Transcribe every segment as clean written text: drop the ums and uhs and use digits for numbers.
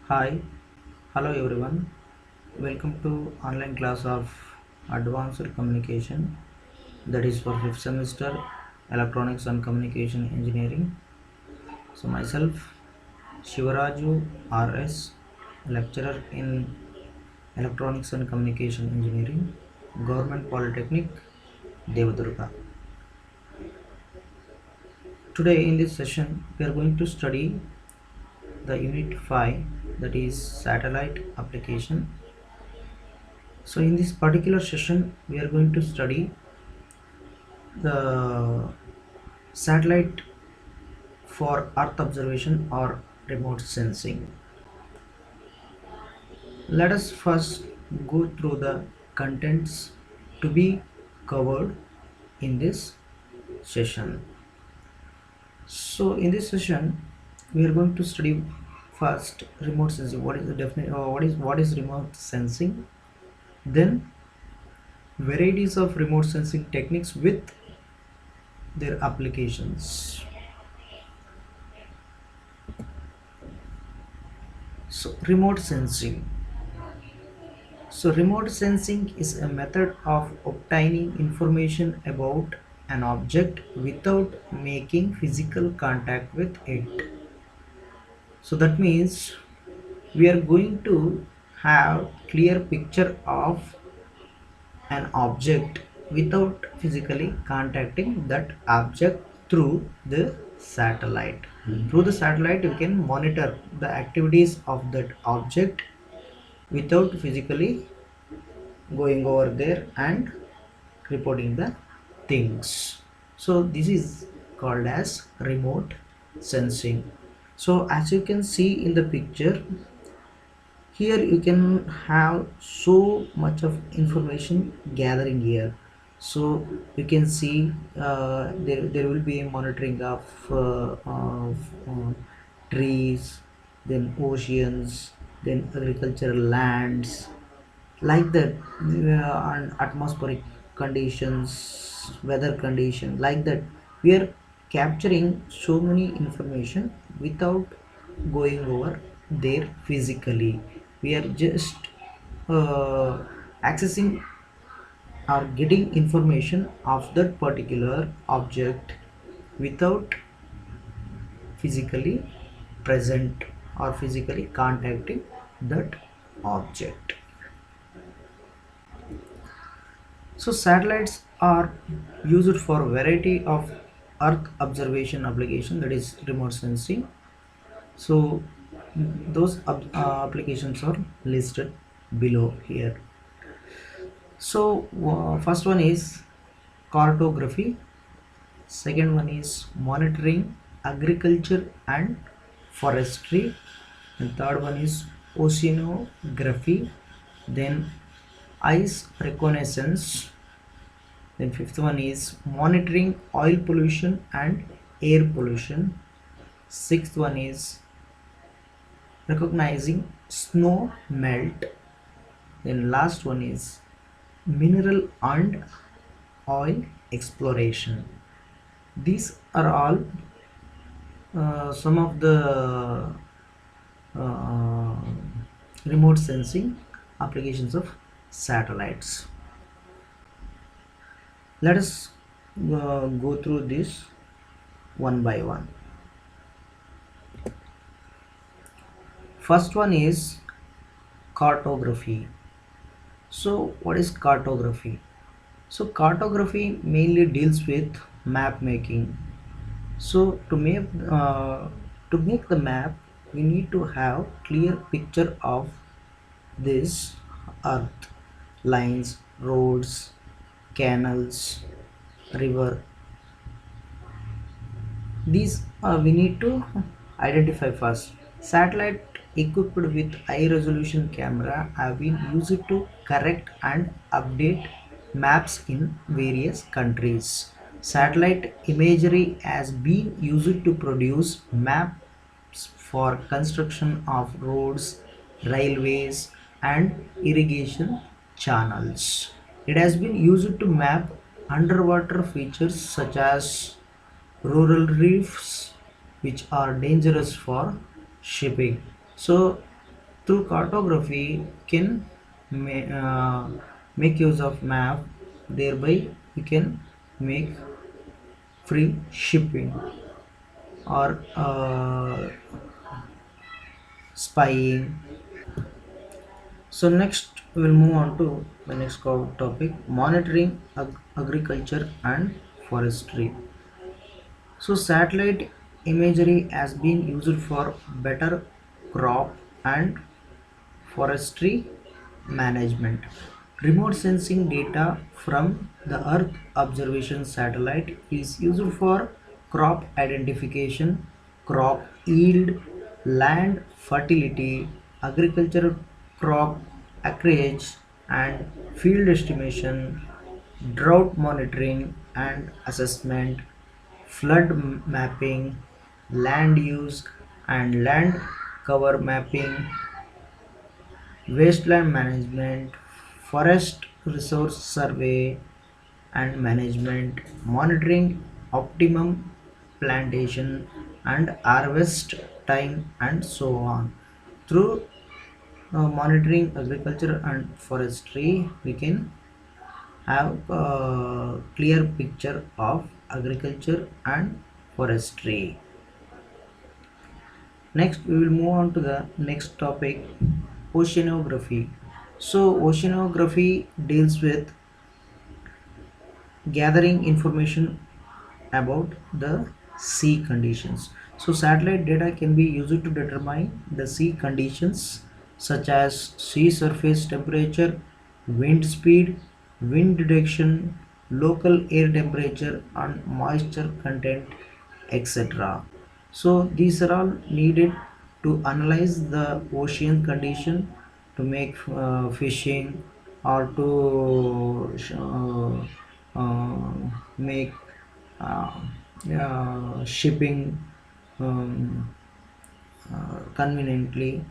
Hi, hello everyone. Welcome to online class of Advanced Communication, that is for fifth semester Electronics and Communication Engineering. So myself Shivaraju RS, lecturer in Electronics and Communication Engineering, Government Polytechnic, Devadurga. Today in this session we are going to study the unit 5, that is satellite application. So in this particular session we are going to study the satellite for earth observation or remote sensing. Let us first go through the contents to be covered in this session. So in this session we are going to study first remote sensing. What is the definition, what is remote sensing, then varieties of remote sensing techniques with their applications. So remote sensing. So remote sensing is a method of obtaining information about an object without making physical contact with it. So that means we are going to have clear picture of an object without physically contacting that object through the satellite. Through the satellite you can monitor the activities of that object without physically going over there and reporting the things. So this is called as remote sensing. So as you can see in the picture, here you can have so much of information gathering here. So you can see there will be a monitoring of trees, then oceans, then agricultural lands, like that, and atmospheric conditions, weather condition, like that. We are capturing so many information without going over there physically. We are just accessing or getting information of that particular object without physically present or physically contacting that object. So satellites are used for a variety of earth observation application, that is remote sensing. So those applications are listed below here. So first one is cartography, second one is monitoring agriculture and forestry, and third one is oceanography, then ice reconnaissance, then fifth one is monitoring oil pollution and air pollution, sixth one is recognizing snow melt, then last one is mineral and oil exploration. These are all some of the uh, remote sensing applications of satellites. Let us go through this one by one. First one is cartography. So what is cartography? So cartography mainly deals with map making. So to make the map, we need to have clear picture of this earth, lines, roads, canals, river. These we need to identify first. Satellite equipped with high resolution camera have been used to correct and update maps in various countries. Satellite imagery has been used to produce maps for construction of roads, railways, and irrigation channels. It has been used to map underwater features such as coral reefs, which are dangerous for shipping. So Through cartography can make use of map, thereby we can make free shipping or spying. So next we will move on to the next topic, monitoring agriculture and forestry. So satellite imagery has been used for better crop and forestry management. Remote sensing data from the Earth observation satellite is used for crop identification, crop yield, land fertility, agricultural crop acreage and field estimation, drought monitoring and assessment, flood mapping, land use and land cover mapping, wasteland management, forest resource survey and management, monitoring optimum plantation and harvest time and so on. Through monitoring agriculture and forestry, we can have a clear picture of agriculture and forestry. Next, we will move on to the next topic, oceanography. So, oceanography deals with gathering information about the sea conditions. So, satellite data can be used to determine the sea conditions such as sea surface temperature, wind speed, wind direction, local air temperature, and moisture content, etc. So, these are all needed to analyze the ocean condition to make fishing or to make uh, shipping um, conveniently.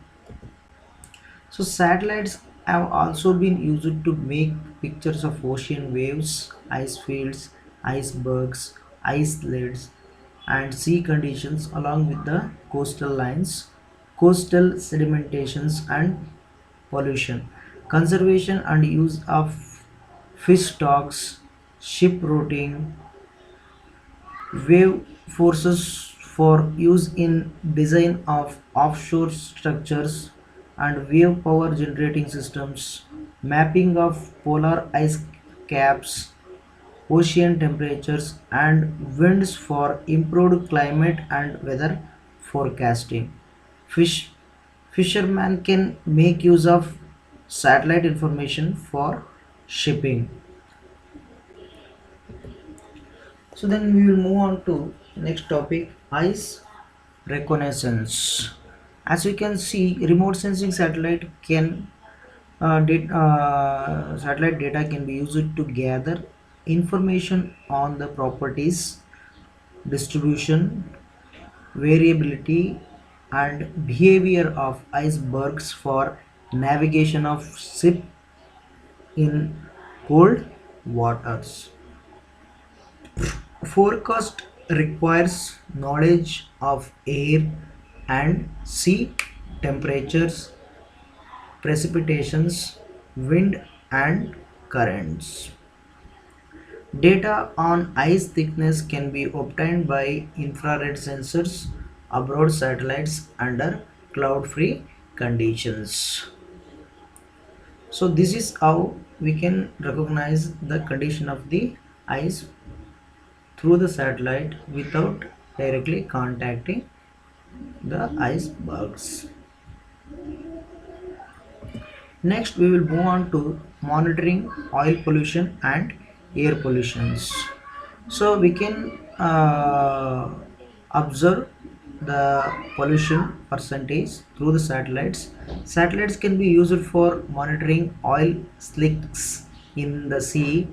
So satellites have also been used to make pictures of ocean waves, ice fields, icebergs, islets, and sea conditions along with the coastal lines, coastal sedimentations and pollution. Conservation and use of fish stocks, ship routing, wave forces for use in design of offshore structures and wave power generating systems, mapping of polar ice caps, ocean temperatures and winds for improved climate and weather forecasting. Fish Fishermen can make use of satellite information for shipping. So then we will move on to next topic, ice reconnaissance. As you can see, remote sensing satellite data can be used to gather information on the properties, distribution, variability, and behavior of icebergs for navigation of ship in cold waters. Forecast requires knowledge of air and sea temperatures, precipitations, wind, and currents. Data on ice thickness can be obtained by infrared sensors aboard satellites under cloud-free conditions. So this is how we can recognize the condition of the ice through the satellite without directly contacting the icebergs. Next, we will move on to monitoring oil pollution and air pollutions. So we can observe the pollution percentage through the satellites. Satellites can be used for monitoring oil slicks in the sea.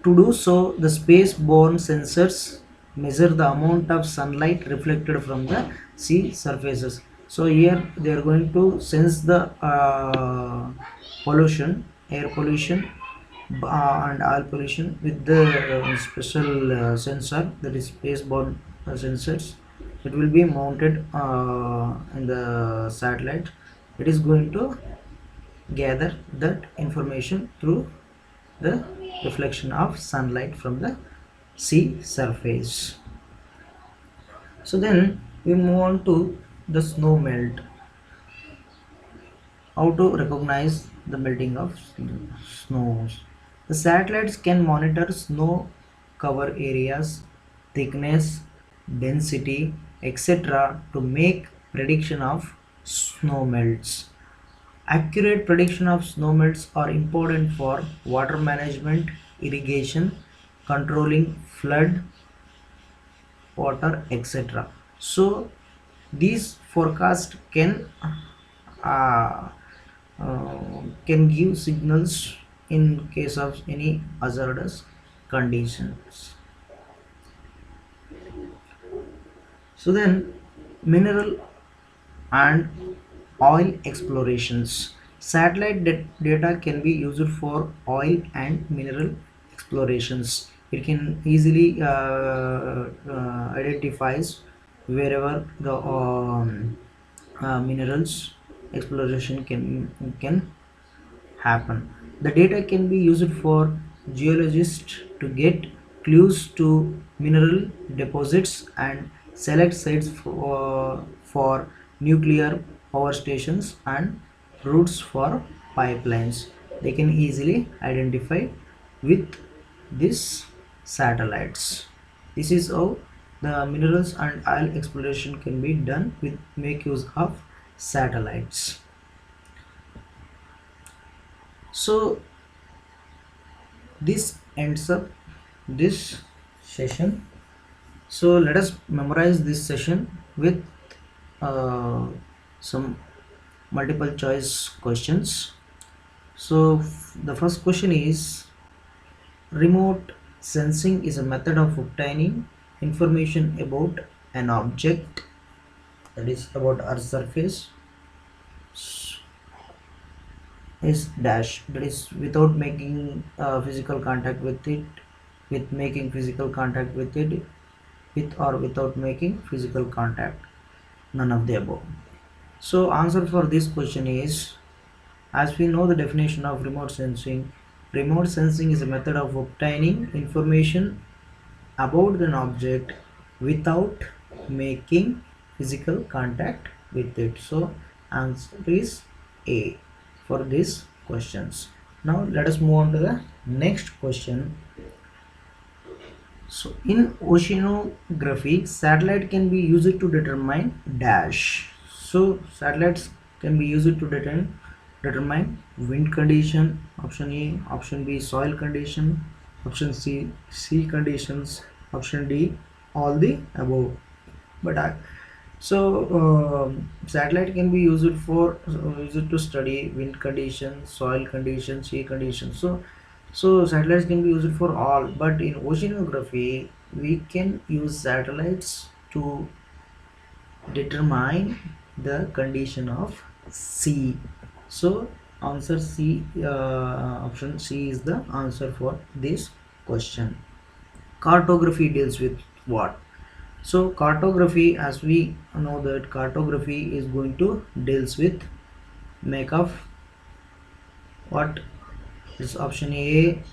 To do so, the space-borne sensors measure the amount of sunlight reflected from the sea surfaces. So here they are going to sense the pollution, air pollution and oil pollution with the special sensor, that is space-borne sensors. It will be mounted in the satellite. it is going to gather that information through the reflection of sunlight from the sea surface. So then we move on to the snow melt. How to recognize the melting of snows? The satellites can monitor snow cover areas, thickness, density, etc. to make prediction of snow melts. Accurate prediction of snow melts are important for water management, irrigation, controlling flood water, etc. So these forecast uh, can give signals in case of any hazardous conditions. So then mineral and oil explorations. Satellite data can be used for oil and mineral explorations. It can easily identifies wherever the minerals exploration can happen. The data can be used for geologists to get clues to mineral deposits and select sites for nuclear power stations and routes for pipelines. They can easily identify with these satellites. This is how the minerals and oil exploration can be done with make use of satellites. So this ends up this session. So let us memorize this session with uh, some multiple choice questions. So the first question is, remote sensing is a method of obtaining information about an object, that is about Earth's surface, is dash, that is without making physical contact with it, with making physical contact with it, with or without making physical contact, none of the above. So answer for this question is, as we know the definition of remote sensing is a method of obtaining information about an object without making physical contact with it. So answer is A for these questions. Now let us move on to the next question. So in oceanography, satellite can be used to determine dash. So satellites can be used to determine wind condition, option A, option B soil condition, option C sea conditions, option D all the above. But satellite can be used for used to study wind conditions, soil conditions, sea conditions. So satellites can be used for all, but in oceanography we can use satellites to determine the condition of sea. So answer C, option C is the answer for this question. Cartography deals with what? So cartography, as we know that cartography is going to deals with make of what is option A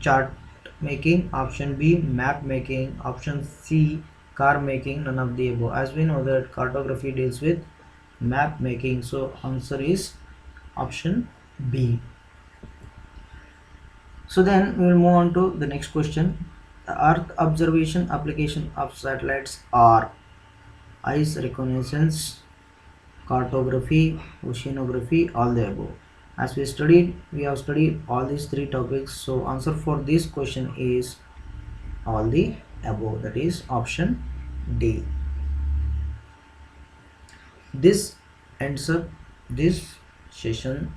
chart making, option B map making, option C car making, none of the above. As we know that cartography deals with map making, so answer is option B. So then we will move on to the next question. The Earth observation application of satellites are ice reconnaissance, cartography, oceanography, all the above. As we have studied all these three topics. So answer for this question is all the above, that is option D. This ends up this session.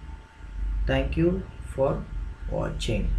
Thank you for watching.